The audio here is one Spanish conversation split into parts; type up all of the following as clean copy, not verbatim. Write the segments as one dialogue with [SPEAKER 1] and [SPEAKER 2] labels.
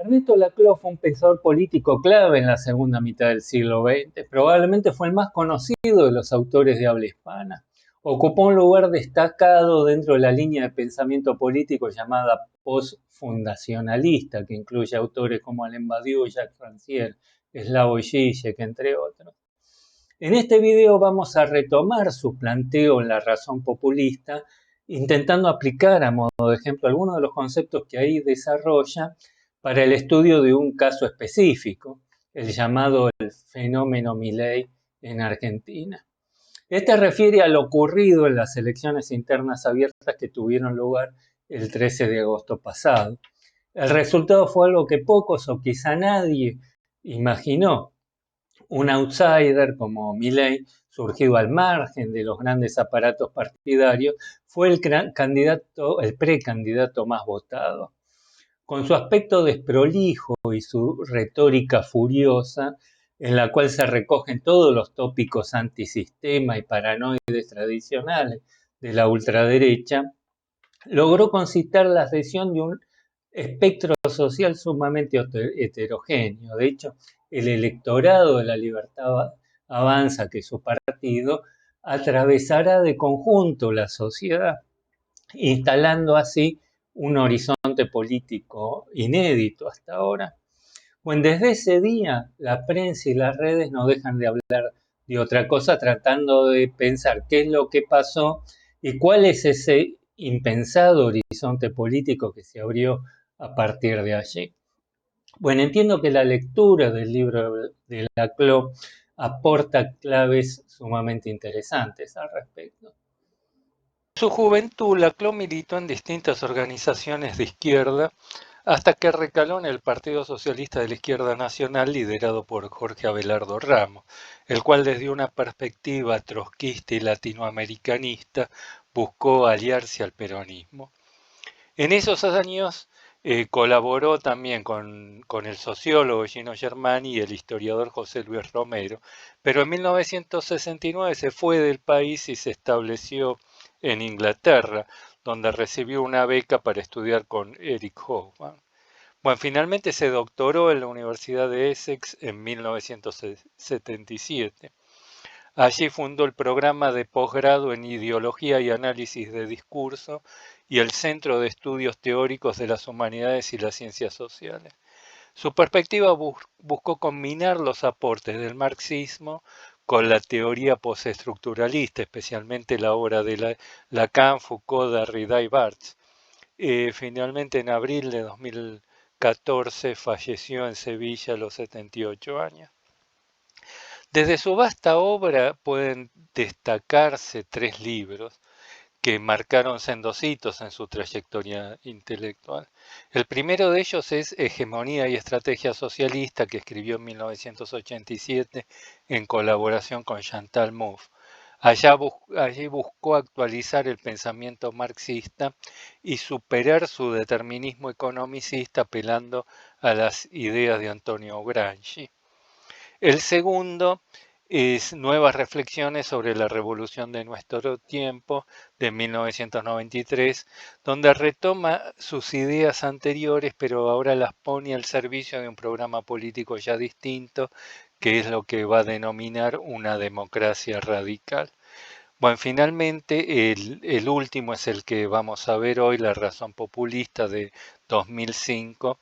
[SPEAKER 1] Ernesto Laclau fue un pensador político clave en la segunda mitad del siglo XX. Probablemente fue el más conocido de los autores de habla hispana. Ocupó un lugar destacado dentro de la línea de pensamiento político llamada postfundacionalista, que incluye autores como Alain Badiou, Jacques Rancière, Slavoj Žižek, entre otros. En este video vamos a retomar su planteo en la razón populista, intentando aplicar a modo de ejemplo algunos de los conceptos que ahí desarrolla para el estudio de un caso específico, el llamado el fenómeno Milei en Argentina. Este refiere a lo ocurrido en las elecciones internas abiertas que tuvieron lugar el 13 de agosto pasado. El resultado fue algo que pocos o quizá nadie imaginó. Un outsider como Milei, surgido al margen de los grandes aparatos partidarios, fue el precandidato más votado. Con su aspecto desprolijo y su retórica furiosa, en la cual se recogen todos los tópicos antisistema y paranoides tradicionales de la ultraderecha, logró concitar la adhesión de un espectro social sumamente heterogéneo. De hecho, el electorado de la Libertad Avanza, que es su partido, atravesará de conjunto la sociedad, instalando así un horizonte político inédito hasta ahora. Bueno, desde ese día la prensa y las redes no dejan de hablar de otra cosa, tratando de pensar qué es lo que pasó y cuál es ese impensado horizonte político que se abrió a partir de allí. Bueno, entiendo que la lectura del libro de Laclau aporta claves sumamente interesantes al respecto.
[SPEAKER 2] En su juventud, Laclau militó en distintas organizaciones de izquierda hasta que recaló en el Partido Socialista de la Izquierda Nacional liderado por Jorge Abelardo Ramos, el cual desde una perspectiva trotskista y latinoamericanista buscó aliarse al peronismo. En esos años colaboró también con el sociólogo Gino Germani y el historiador José Luis Romero, pero en 1969 se fue del país y se estableció en Inglaterra, donde recibió una beca para estudiar con Eric Hobsbawm. Bueno, finalmente se doctoró en la Universidad de Essex en 1977. Allí fundó el programa de posgrado en Ideología y Análisis de Discurso y el Centro de Estudios Teóricos de las Humanidades y las Ciencias Sociales. Su perspectiva buscó combinar los aportes del marxismo con la teoría postestructuralista, especialmente la obra de Lacan, Foucault, Derrida y Barthes. Finalmente, en abril de 2014, falleció en Sevilla a los 78 años. Desde su vasta obra pueden destacarse 3 libros que marcaron sendos hitos en su trayectoria intelectual. El primero de ellos es Hegemonía y Estrategia Socialista, que escribió en 1987 en colaboración con Chantal Mouffe. Allí buscó actualizar el pensamiento marxista y superar su determinismo economicista apelando a las ideas de Antonio Gramsci. El segundo es Nuevas reflexiones sobre la revolución de nuestro tiempo, de 1993, donde retoma sus ideas anteriores, pero ahora las pone al servicio de un programa político ya distinto, que es lo que va a denominar una democracia radical. Bueno, finalmente el último es el que vamos a ver hoy, La razón populista, de 2005,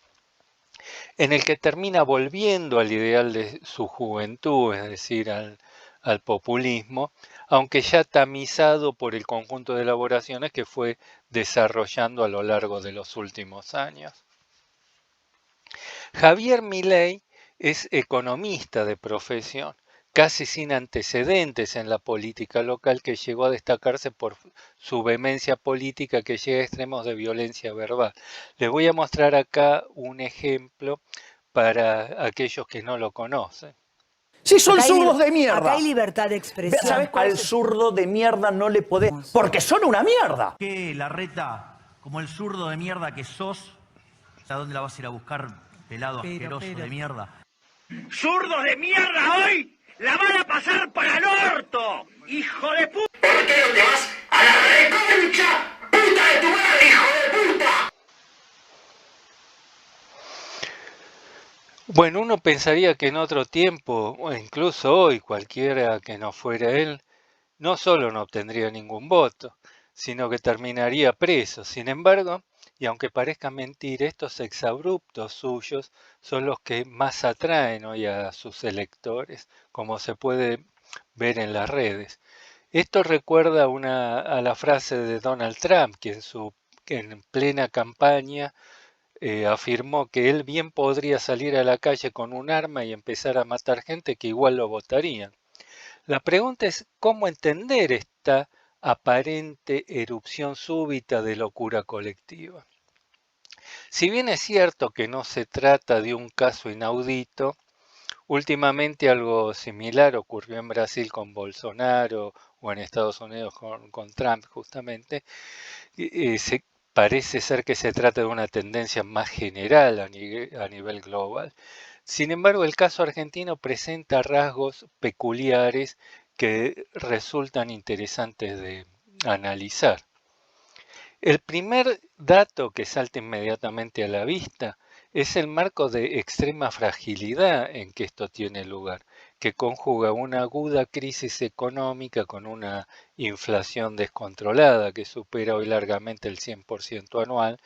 [SPEAKER 2] en el que termina volviendo al ideal de su juventud, es decir, al populismo, aunque ya tamizado por el conjunto de elaboraciones que fue desarrollando a lo largo de los últimos años. Javier Milei es economista de profesión, casi sin antecedentes en la política local, que llegó a destacarse por su vehemencia política que llega a extremos de violencia verbal. Les voy a mostrar acá un ejemplo para aquellos que no lo conocen.
[SPEAKER 3] Si son zurdos de mierda.
[SPEAKER 4] Acá hay libertad de expresión.
[SPEAKER 3] ¿Sabes cuál? Al zurdo de mierda no le podés, porque son una mierda.
[SPEAKER 5] ¿Qué, Larreta, como el zurdo de mierda que sos, ¿a dónde la vas a ir a buscar, pelado asqueroso de mierda?
[SPEAKER 6] ¡Zurdos de mierda hoy! ¡La van a pasar para el orto! ¡Hijo de puta! ¿Por qué no te vas a la reconcha puta de tu madre, hijo de puta?
[SPEAKER 2] Bueno, uno pensaría que en otro tiempo, o incluso hoy, cualquiera que no fuera él, no solo no obtendría ningún voto, sino que terminaría preso. Sin embargo, y aunque parezca mentir, estos exabruptos suyos son los que más atraen hoy a sus electores, como se puede ver en las redes. Esto recuerda a la frase de Donald Trump, que en plena campaña afirmó que él bien podría salir a la calle con un arma y empezar a matar gente que igual lo votarían. La pregunta es cómo entender esta aparente erupción súbita de locura colectiva. Si bien es cierto que no se trata de un caso inaudito, últimamente algo similar ocurrió en Brasil con Bolsonaro o en Estados Unidos con Trump justamente. Parece ser que se trata de una tendencia más general a nivel global. Sin embargo, el caso argentino presenta rasgos peculiares que resultan interesantes de analizar. El primer dato que salta inmediatamente a la vista es el marco de extrema fragilidad en que esto tiene lugar, que conjuga una aguda crisis económica con una inflación descontrolada que supera hoy largamente el 100% anual,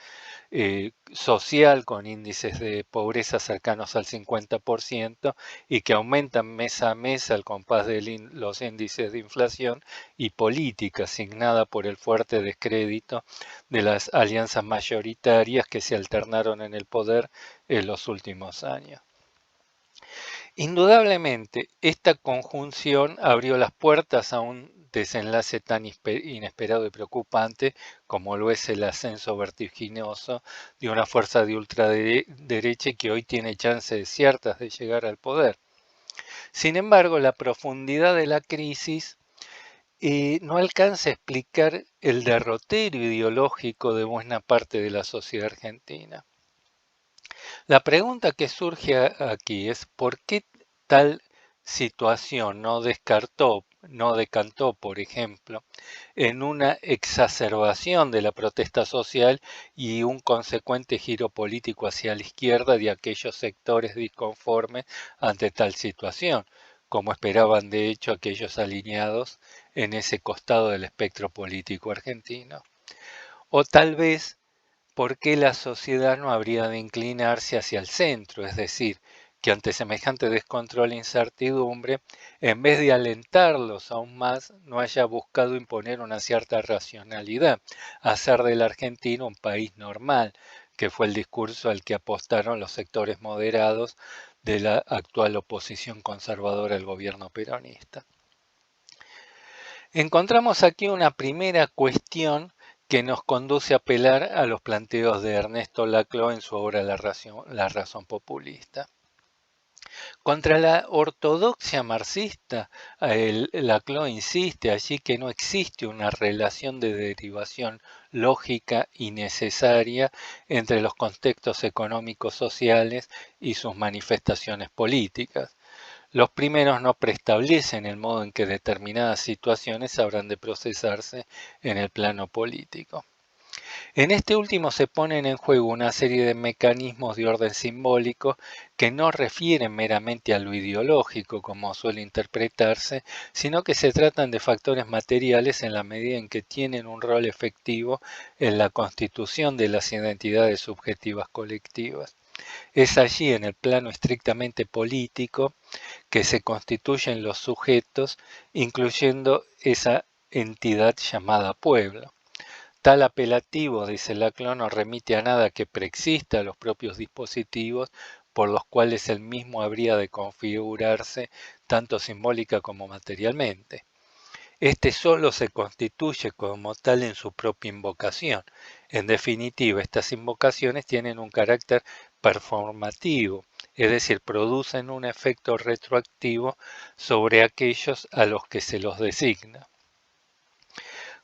[SPEAKER 2] social con índices de pobreza cercanos al 50% y que aumentan mes a mes al compás de los índices de inflación, y política asignada por el fuerte descrédito de las alianzas mayoritarias que se alternaron en el poder en los últimos años. Indudablemente, esta conjunción abrió las puertas a un desenlace tan inesperado y preocupante como lo es el ascenso vertiginoso de una fuerza de ultraderecha que hoy tiene chances ciertas de llegar al poder. Sin embargo, la profundidad de la crisis no alcanza a explicar el derrotero ideológico de buena parte de la sociedad argentina. La pregunta que surge aquí es ¿por qué tal situación no decantó, por ejemplo, en una exacerbación de la protesta social y un consecuente giro político hacia la izquierda de aquellos sectores disconformes ante tal situación, como esperaban de hecho aquellos alineados en ese costado del espectro político argentino? O tal vez ¿por qué la sociedad no habría de inclinarse hacia el centro? Es decir, que ante semejante descontrol e incertidumbre, en vez de alentarlos aún más, no haya buscado imponer una cierta racionalidad, hacer del argentino un país normal, que fue el discurso al que apostaron los sectores moderados de la actual oposición conservadora al gobierno peronista. Encontramos aquí una primera cuestión que nos conduce a apelar a los planteos de Ernesto Laclau en su obra La razón populista. Contra la ortodoxia marxista, Laclau insiste allí que no existe una relación de derivación lógica y necesaria entre los contextos económicos sociales y sus manifestaciones políticas. Los primeros no preestablecen el modo en que determinadas situaciones habrán de procesarse en el plano político. En este último se ponen en juego una serie de mecanismos de orden simbólico que no refieren meramente a lo ideológico, como suele interpretarse, sino que se tratan de factores materiales en la medida en que tienen un rol efectivo en la constitución de las identidades subjetivas colectivas. Es allí, en el plano estrictamente político, que se constituyen los sujetos, incluyendo esa entidad llamada pueblo. Tal apelativo, dice Laclau, no remite a nada que preexista a los propios dispositivos por los cuales el mismo habría de configurarse tanto simbólica como materialmente. Este solo se constituye como tal en su propia invocación. En definitiva, estas invocaciones tienen un carácter performativo, es decir, producen un efecto retroactivo sobre aquellos a los que se los designa.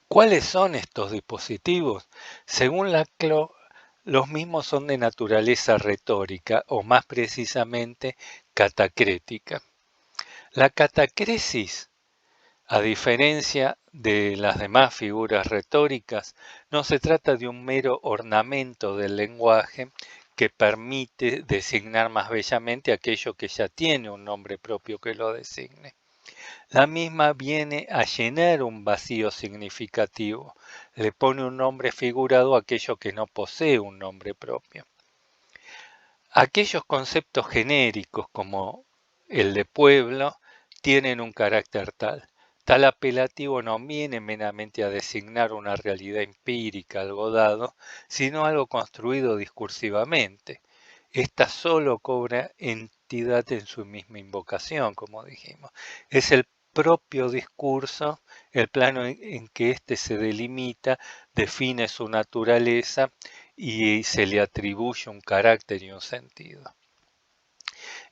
[SPEAKER 2] ¿Cuáles son estos dispositivos? Según Laclau, los mismos son de naturaleza retórica, o más precisamente catacrética. La catacresis, a diferencia de las demás figuras retóricas, no se trata de un mero ornamento del lenguaje que permite designar más bellamente aquello que ya tiene un nombre propio que lo designe. La misma viene a llenar un vacío significativo, le pone un nombre figurado a aquello que no posee un nombre propio. Aquellos conceptos genéricos como el de pueblo tienen un carácter tal. Tal apelativo no viene meramente a designar una realidad empírica, algo dado, sino algo construido discursivamente. Esta solo cobra entidad en su misma invocación, como dijimos. Es el propio discurso, el plano en que éste se delimita, define su naturaleza y se le atribuye un carácter y un sentido.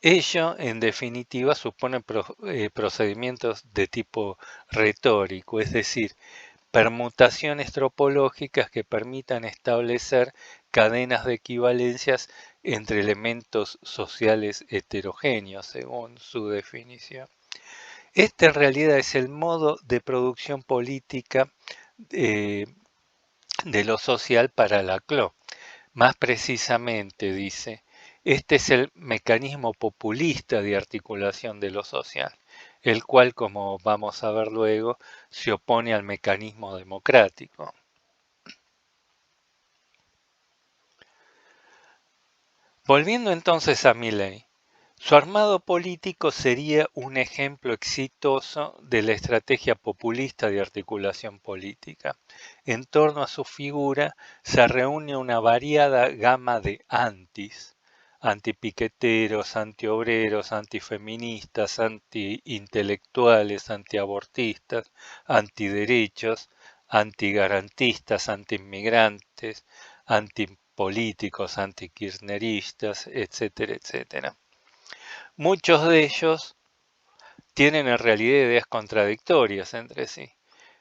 [SPEAKER 2] Ello, en definitiva, supone procedimientos de tipo retórico, es decir, permutaciones topológicas que permitan establecer cadenas de equivalencias entre elementos sociales heterogéneos, según su definición. Este en realidad es el modo de producción política de lo social para Laclau. Más precisamente, dice, este es el mecanismo populista de articulación de lo social, el cual, como vamos a ver luego, se opone al mecanismo democrático. Volviendo entonces a Milley, su armado político sería un ejemplo exitoso de la estrategia populista de articulación política. En torno a su figura se reúne una variada gama de antipiqueteros, antiobreros, antifeministas, antiintelectuales, antiabortistas, antiderechos, antigarantistas, antiinmigrantes, antipolíticos, antikirchneristas, etcétera, etcétera. Muchos de ellos tienen en realidad ideas contradictorias entre sí.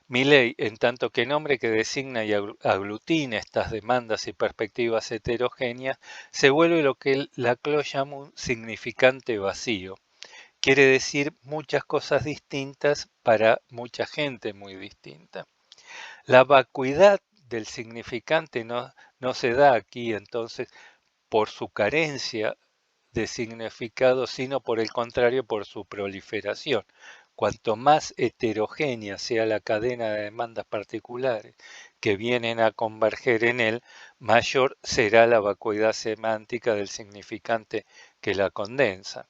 [SPEAKER 2] Milley, en tanto que nombre que designa y aglutina estas demandas y perspectivas heterogéneas, se vuelve lo que Laclau llama un significante vacío. Quiere decir muchas cosas distintas para mucha gente muy distinta. La vacuidad del significante no se da aquí entonces por su carencia de significado, sino por el contrario por su proliferación. Cuanto más heterogénea sea la cadena de demandas particulares que vienen a converger en él, mayor será la vacuidad semántica del significante que la condensa.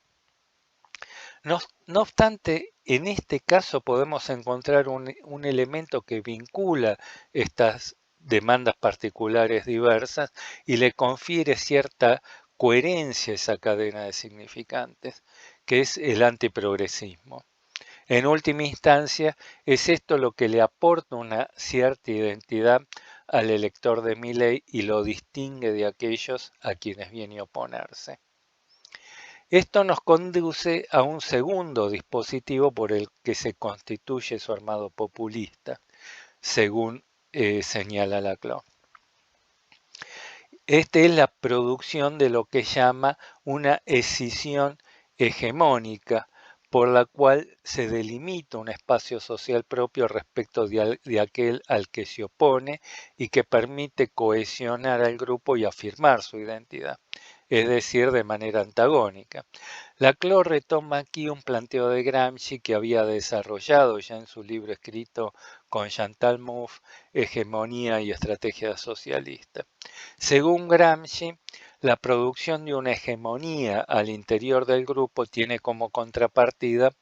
[SPEAKER 2] No obstante, en este caso podemos encontrar un elemento que vincula estas demandas particulares diversas y le confiere cierta coherencia a esa cadena de significantes, que es el antiprogresismo. En última instancia, es esto lo que le aporta una cierta identidad al elector de Milley y lo distingue de aquellos a quienes viene a oponerse. Esto nos conduce a un segundo dispositivo por el que se constituye su armado populista, según señala Laclau. Este es la producción de lo que llama una escisión hegemónica, por la cual se delimita un espacio social propio respecto de aquel al que se opone y que permite cohesionar al grupo y afirmar su identidad, es decir, de manera antagónica. Laclau retoma aquí un planteo de Gramsci que había desarrollado ya en su libro escrito con Chantal Mouffe, Hegemonía y Estrategia Socialista. Según Gramsci, la producción de una hegemonía al interior del grupo tiene como contrapartida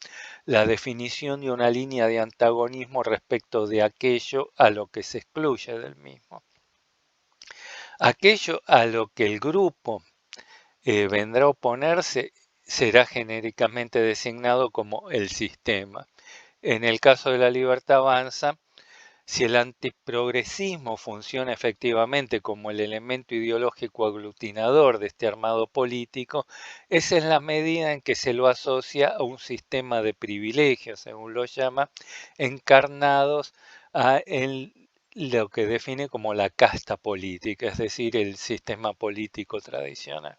[SPEAKER 2] la definición de una línea de antagonismo respecto de aquello a lo que se excluye del mismo. Aquello a lo que el grupo vendrá a oponerse será genéricamente designado como el sistema. En el caso de la libertad avanza, si el antiprogresismo funciona efectivamente como el elemento ideológico aglutinador de este armado político, es en la medida en que se lo asocia a un sistema de privilegios, según lo llama, encarnados en lo que define como la casta política, es decir, el sistema político tradicional.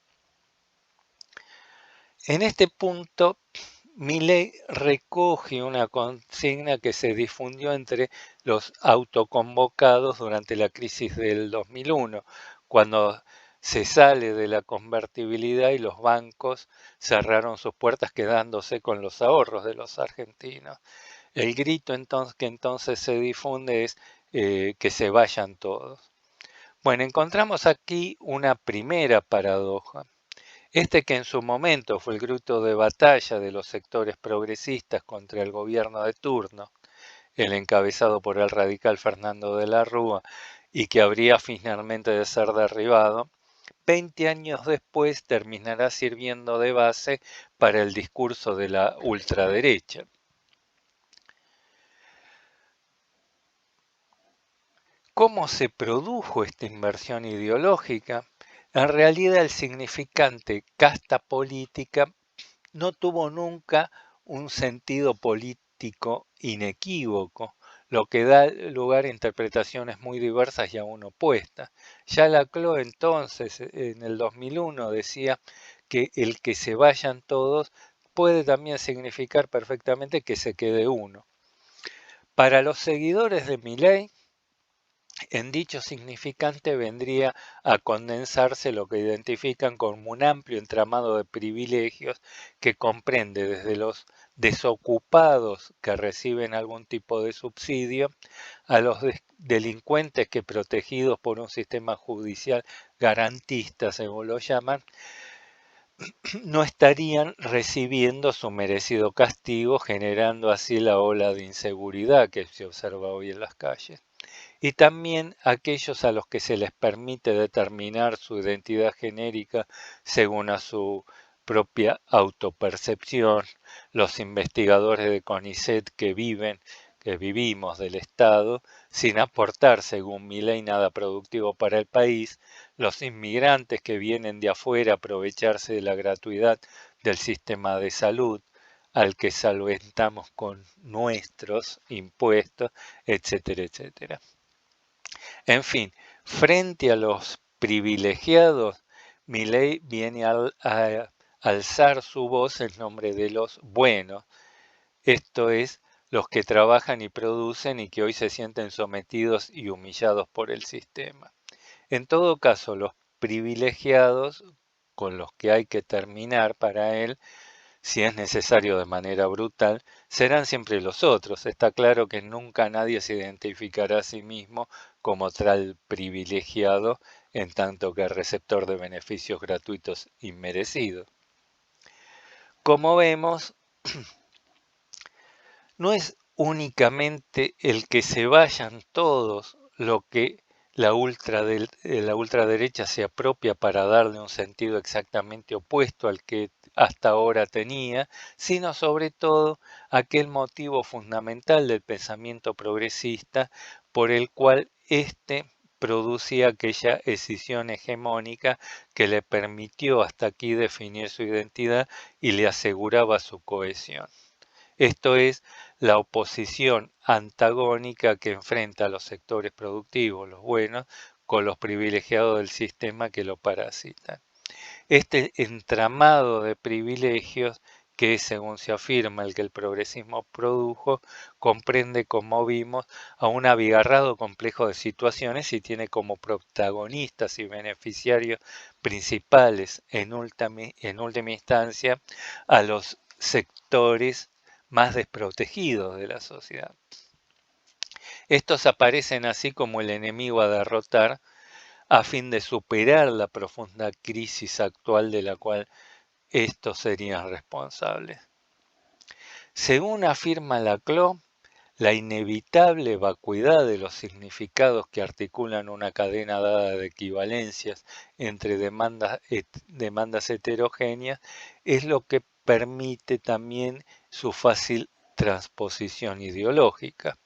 [SPEAKER 2] En este punto, Milley recoge una consigna que se difundió entre los autoconvocados durante la crisis del 2001, cuando se sale de la convertibilidad y los bancos cerraron sus puertas quedándose con los ahorros de los argentinos. El grito que entonces se difunde es que se vayan todos. Bueno, encontramos aquí una primera paradoja. Que en su momento fue el grito de batalla de los sectores progresistas contra el gobierno de turno, el encabezado por el radical Fernando de la Rúa, y que habría finalmente de ser derribado, 20 años después terminará sirviendo de base para el discurso de la ultraderecha. ¿Cómo se produjo esta inversión ideológica? En realidad el significante casta política no tuvo nunca un sentido político inequívoco, lo que da lugar a interpretaciones muy diversas y aún opuestas. Ya Laclau entonces, en el 2001, decía que el que se vayan todos puede también significar perfectamente que se quede uno. Para los seguidores de Milei, en dicho significante vendría a condensarse lo que identifican como un amplio entramado de privilegios que comprende desde los desocupados que reciben algún tipo de subsidio a los delincuentes que, protegidos por un sistema judicial garantista, según lo llaman, no estarían recibiendo su merecido castigo, generando así la ola de inseguridad que se observa hoy en las calles. Y también aquellos a los que se les permite determinar su identidad genérica según a su propia autopercepción, los investigadores de CONICET que vivimos del Estado, sin aportar, según Milei, nada productivo para el país, los inmigrantes que vienen de afuera a aprovecharse de la gratuidad del sistema de salud, al que solventamos con nuestros impuestos, etcétera, etcétera. En fin, frente a los privilegiados, Milei viene a alzar su voz en nombre de los buenos, esto es, los que trabajan y producen y que hoy se sienten sometidos y humillados por el sistema. En todo caso, los privilegiados, con los que hay que terminar para él, si es necesario de manera brutal, serán siempre los otros. Está claro que nunca nadie se identificará a sí mismo como tal privilegiado, en tanto que receptor de beneficios gratuitos inmerecidos. Como vemos, no es únicamente el que se vayan todos lo que la ultraderecha se apropia para darle un sentido exactamente opuesto al que hasta ahora tenía, sino sobre todo aquel motivo fundamental del pensamiento progresista por el cual producía aquella escisión hegemónica que le permitió hasta aquí definir su identidad y le aseguraba su cohesión. Esto es la oposición antagónica que enfrenta a los sectores productivos, los buenos, con los privilegiados del sistema que lo parasitan. Este entramado de privilegios que, según se afirma, el que el progresismo produjo, comprende, como vimos, a un abigarrado complejo de situaciones y tiene como protagonistas y beneficiarios principales, en última instancia, a los sectores más desprotegidos de la sociedad. Estos aparecen así como el enemigo a derrotar a fin de superar la profunda crisis actual de la cual estos serían responsables. Según afirma Laclau, la inevitable vacuidad de los significados que articulan una cadena dada de equivalencias entre demandas heterogéneas es lo que permite también su fácil transposición ideológica.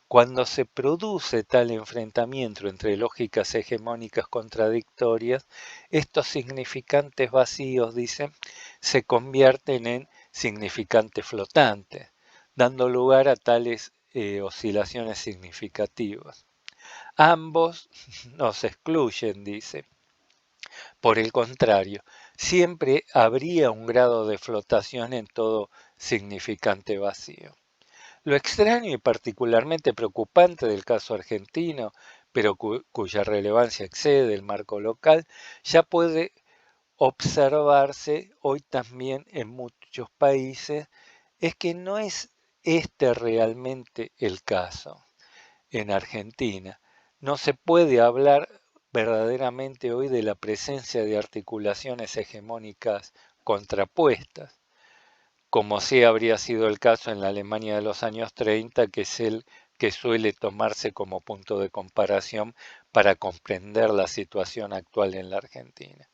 [SPEAKER 2] Cuando se produce tal enfrentamiento entre lógicas hegemónicas contradictorias, estos significantes vacíos, dicen, se convierten en significantes flotantes, dando lugar a tales oscilaciones significativas. Ambos no se excluyen, dice. Por el contrario, siempre habría un grado de flotación en todo significante vacío. Lo extraño y particularmente preocupante del caso argentino, pero cuya relevancia excede el marco local, ya puede observarse hoy también en muchos países, es que no es este realmente el caso. En Argentina no se puede hablar verdaderamente hoy de la presencia de articulaciones hegemónicas contrapuestas, como sí habría sido el caso en la Alemania de los años 30, que es el que suele tomarse como punto de comparación para comprender la situación actual en la Argentina.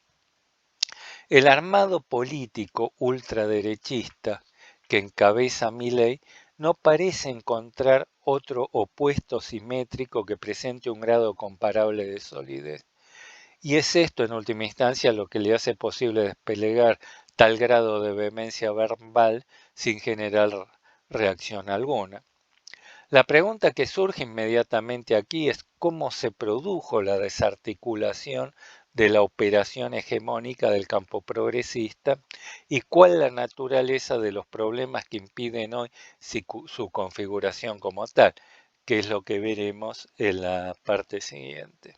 [SPEAKER 2] El armado político ultraderechista que encabeza Milei no parece encontrar otro opuesto simétrico que presente un grado comparable de solidez. Y es esto, en última instancia, lo que le hace posible desplegar tal grado de vehemencia verbal sin generar reacción alguna. La pregunta que surge inmediatamente aquí es cómo se produjo la desarticulación de la operación hegemónica del campo progresista y cuál la naturaleza de los problemas que impiden hoy su configuración como tal, que es lo que veremos en la parte siguiente.